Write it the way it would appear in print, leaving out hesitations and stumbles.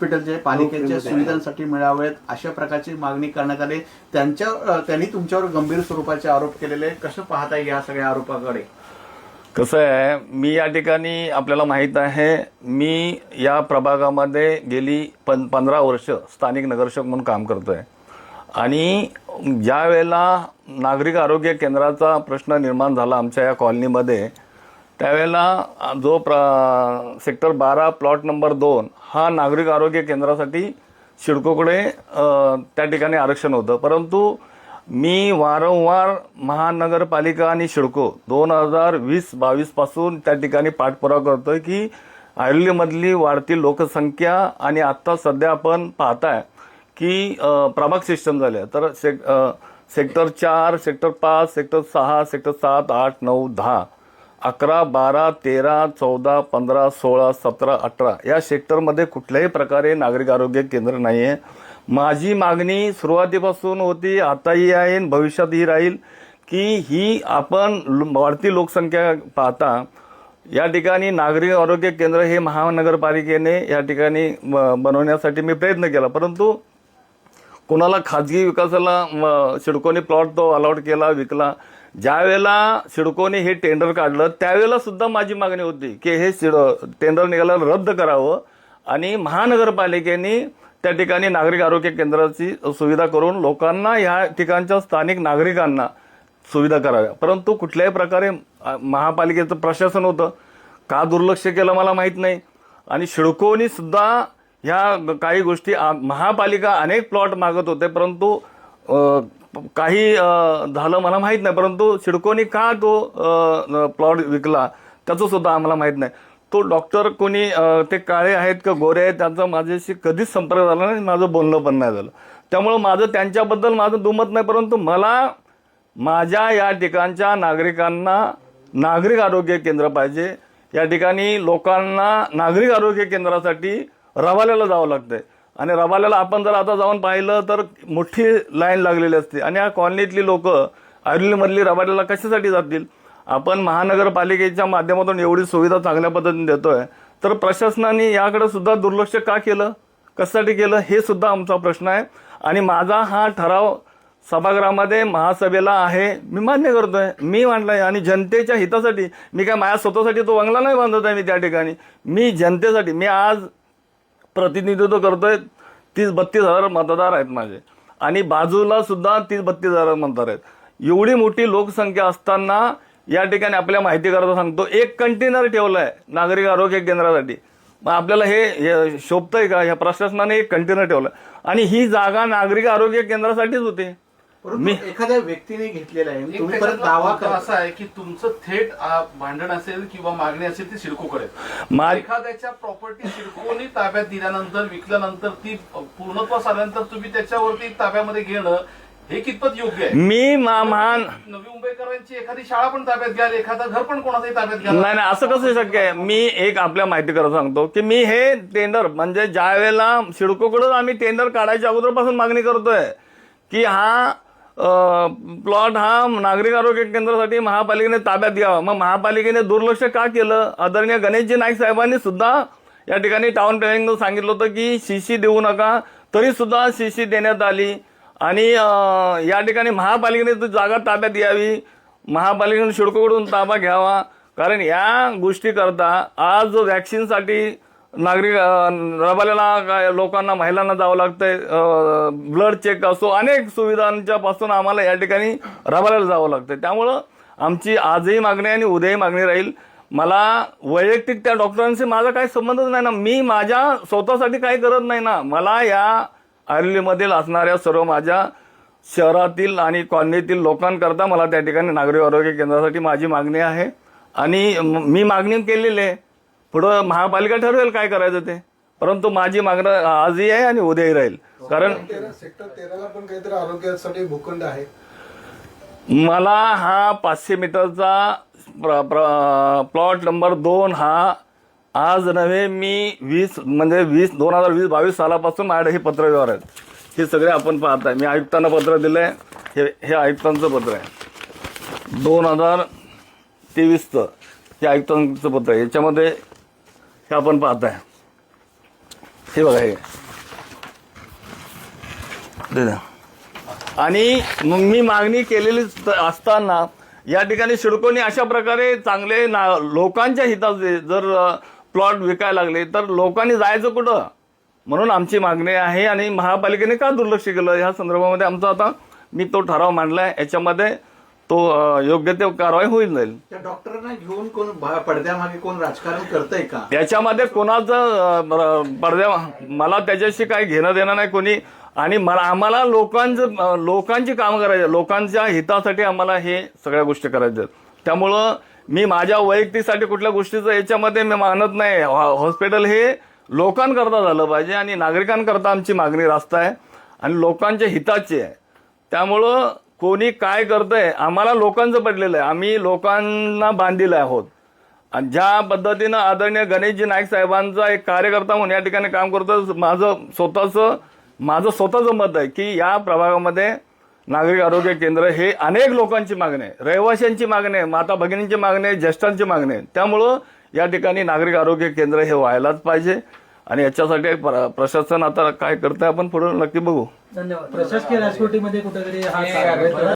हॉस्पिटलचे पालिकेच्या सुविधांसाठी मिळावेत अशा प्रकारची मागणी करण्यात आली. त्यांनी तुमच्यावर गंभीर स्वरूपाचे आरोप केलेले. कसं पाहता या सगळ्या आरोपाकडे? कसं आहे, मी या ठिकाणी आपल्याला माहीत आहे, मी या प्रभागामध्ये गेली 15 वर्ष स्थानिक नगरसेवक म्हणून काम करतोय. आणि ज्या वेळेला नागरिक आरोग्य केंद्राचा प्रश्न निर्माण झाला आमच्या या कॉलनीमध्ये, त्यावेळेला जो सेक्टर 12 प्लॉट नंबर 2 हा नागरिक आरोग्य केंद्रासाठी सिडकोकडे त्या ठिकाणी आरक्षण होतं. परंतु मी वारंवार महानगरपालिका आणि सिडको 2020-22 पासून त्या ठिकाणी पाठपुरावा करतोय की ऐरोलीमधली वाढती लोकसंख्या आणि आता सध्या आपण पाहताय की प्रभाग सिस्टम झाले, तर सेक्टर 4, सेक्टर 5, सेक्टर 6, सेक्टर 7, 8, 9, 10, 11, 12, 13, 14, 15, 16, 17, 18 या सेक्टरमध्ये कुठल्याही प्रकारे नागरिक आरोग्य केंद्र नाही आहे. माझी मागणी सुरुवातीपासून होती, आताही आहे, भविष्यातही राहील की ही आपण वाढती लोकसंख्या पाहता या ठिकाणी नागरिक आरोग्य केंद्र हे महानगरपालिकेने या ठिकाणी बनवण्यासाठी मी प्रयत्न केला. परंतु कोणाला खाजगी विकासाला सिडकोने प्लॉट तो अलॉट केला, विकला. ज्या वेळेला सिडकोने हे टेंडर काढलं त्यावेळेला सुद्धा माझी मागणी होती की हे टेंडर निघाला रद्द करावं आणि महानगरपालिकेने त्या ठिकाणी नागरिक आरोग्य केंद्राची सुविधा करून लोकांना या ठिकाणच्या स्थानिक नागरिकांना सुविधा कराव्या. परंतु कुठल्याही प्रकारे महापालिकेचं प्रशासन होतं, का दुर्लक्ष केलं मला माहीत नाही. आणि सिडकोने सुद्धा ह्या काही गोष्टी, महापालिका अनेक प्लॉट मागत होते परंतु काही झालं मला माहीत नाही. परंतु सिडकोने का तो प्लॉट विकला त्याचं सुद्धा आम्हाला माहीत नाही. तो डॉक्टर कोणी ते काळे आहेत का गोरे आहेत त्यांचा माझ्याशी कधीच संपर्क झाला नाही, माझं बोलणं पण नाही झालं. त्यामुळं माझं त्यांच्याबद्दल माझं दुमत नाही. परंतु मला माझ्या या ठिकाणच्या नागरिकांना नागरिक आरोग्य केंद्र पाहिजे. या ठिकाणी लोकांना नागरिक आरोग्य केंद्रासाठी रवाल्याला जावं लागतंय आणि रवाल्याला आपण जर आता जाऊन पाहिलं तर मोठी लाईन लागलेली असते. आणि या कॉलनीतली लोक ऐरोलीमधली रवाल्याला कशासाठी जातील? आपण महानगरपालिकेच्या माध्यमातून एवढी सुविधा चांगल्या पद्धतीने देतोय, तर प्रशासनाने याकडे सुद्धा दुर्लक्ष का केलं, कशासाठी केलं हे सुद्धा आमचा प्रश्न आहे. आणि माझा हा ठराव सभागृहामध्ये महासभेला आहे, मी मान्य करतोय, मी मांडलाय. आणि जनतेच्या हितासाठी, मी काय माझ्या स्वतःसाठी तो बंगला नाही बांधत आहे. मी त्या ठिकाणी मी जनतेसाठी, मी आज प्रतिनिधित्व करतोय. 30-32 हजार मतदार आहेत माझे आणि बाजूला सुद्धा 30-32 हजार मतदार आहेत. एवढी मोठी लोकसंख्या असताना या ठिकाणी आपल्या माहिती करता सांगतो, एक कंटेनर ठेवलाय नागरिक आरोग्य केंद्रासाठी. मग आपल्याला हे शोभतंय का? या प्रशासनाने एक कंटेनर ठेवलाय आणि ही जागा नागरिक आरोग्य केंद्रासाठीच होती. मी एखाद्या व्यक्तीने घेतलेला आहे, तुम्ही परत दावा करा असा आहे की तुमचं थेट भांडण असेल किंवा मागणी असेल ती सिडकोकडे. एखाद्याच्या प्रॉपर्टी सिडकोने ताब्यात दिल्यानंतर, विकल्यानंतर, ती पूर्णत्वास आल्यानंतर तुम्ही त्याच्यावरती ताब्यामध्ये घेणं हे कितपत योग्य आहे? मी महान नवी मुंबईकरांची एखादी शाळा पण ताब्यात घ्याल, एखादं घर पण कोणाचंही ताब्यात घ्याल. नाही, असं कसं शक्य आहे? मी एक आपल्या माहिती करत सांगतो की मी हे टेंडर म्हणजे ज्या वेळेला सिडकोकडून आम्ही टेंडर काढायच्या अगोदरपासून मागणी करतोय की हा प्लॉट हा नागरिक आरोग्य केंद्रासाठी महापालिकेने ताब्यात घ्यावा. मग महापालिकेने दुर्लक्ष का केलं? आदरणीय गणेशजी नाईक साहेबांनी सुद्धा या ठिकाणी टाउन प्लॅनिंग सांगितलं होतं की सीसी देऊ नका, तरी सुद्धा सीसी देण्यात आली. आणि या ठिकाणी महापालिकेने जागा ताब्यात घ्यावी, महापालिकेने सिडकोकडून ताबा घ्यावा. कारण या गोष्टी करता आज व्हॅक्सिनसाठी नागरिक रबाल्याला लोकांना, महिलांना जावं लागतंय, ब्लड चेक असो, अनेक सुविधांच्या पासून आम्हाला या ठिकाणी रबाल्याला जावं लागतंय. त्यामुळं आमची आजही मागणी आणि उद्याही मागणी राहील. मला वैयक्तिक त्या डॉक्टरांशी माझा काही संबंधच नाही ना, मी माझ्या स्वतःसाठी काही करत नाही ना. मला या ऐरोलीमधील असणाऱ्या सर्व माझ्या शहरातील आणि कॉलनीतील लोकांकरता मला त्या ठिकाणी नागरिक आरोग्य केंद्रासाठी माझी मागणी आहे आणि मी मागणी केलेली आहे. पुढं महापालिका ठरवेल काय करायचं ते, परंतु माझी मागणी आजही आहे आणि उद्याही राहील. कारण सेक्टर 13ला पण काहीतरी आरोग्यासाठी भूखंड आहे. मला हा 500 मीटरचा प्लॉट नंबर 2 हा आज नव्हे, मी 2020-22 सालापासून माझ्याकडे हे पत्र व्यवहार आहेत. हे सगळे आपण पाहताय. मी आयुक्तांना पत्र दिलंय, हे आयुक्तांचं पत्र आहे 2023चं. हे आयुक्तांचं पत्र आहे. याच्यामध्ये हे आपण पाहताय, हे बघा हे दे द्या. आणि मग मी मागणी केलेली असताना या ठिकाणी सिडकोने अशा प्रकारे चांगले लोकांच्या हिताचे जर प्लॉट विकायला लागले तर लोकांनी जायचं कुठं, म्हणून आमची मागणी आहे. आणि महापालिकेने का दुर्लक्ष केलं ह्या संदर्भामध्ये आमचा आता मी तो ठराव मांडलाय, याच्यामध्ये तो योग्य ते कारवाई होईल जाईल. त्या डॉक्टरांना घेऊन कोण पडद्यामागे कोण राजकारण करतंय का? याच्यामध्ये कोणाचं पडद्या मला त्याच्याशी काही घेणं देणं नाही कोणी. आणि आम्हाला लोकांची कामं करायची, लोकांच्या हितासाठी आम्हाला हे सगळ्या गोष्टी करायच्या. त्यामुळं मी माझ्या वैयक्तिकसाठी कुठल्या गोष्टीचं याच्यामध्ये मी मानत नाही. हॉस्पिटल हे लोकांकरता झालं पाहिजे आणि नागरिकांकरता आमची मागणी रास्त आहे आणि लोकांच्या हिताची आहे. त्यामुळं कोणी काय करतंय आम्हाला लोकांचं पडलेलं आहे, आम्ही लोकांना बांधलेलं आहोत. आणि ज्या पद्धतीनं आदरणीय गणेशजी नाईक साहेबांचा एक कार्यकर्ता म्हणून या ठिकाणी काम करतो, माझं स्वतःचं मत आहे की या प्रभागामध्ये नागरिक आरोग्य केंद्र हे अनेक लोकांची मागणी आहे, रहिवाशांची मागणी आहे, माता भगिनींची मागणी आहे, ज्येष्ठांची मागणी आहे. त्यामुळं या ठिकाणी नागरिक आरोग्य केंद्र हे व्हायलाच पाहिजे. आणि याच्यासाठी प्रशासन आता काय करतंय आपण पुढे नक्की बघू. धन्यवाद. प्रशासकीय राजकोटीमध्ये कुठेतरी हा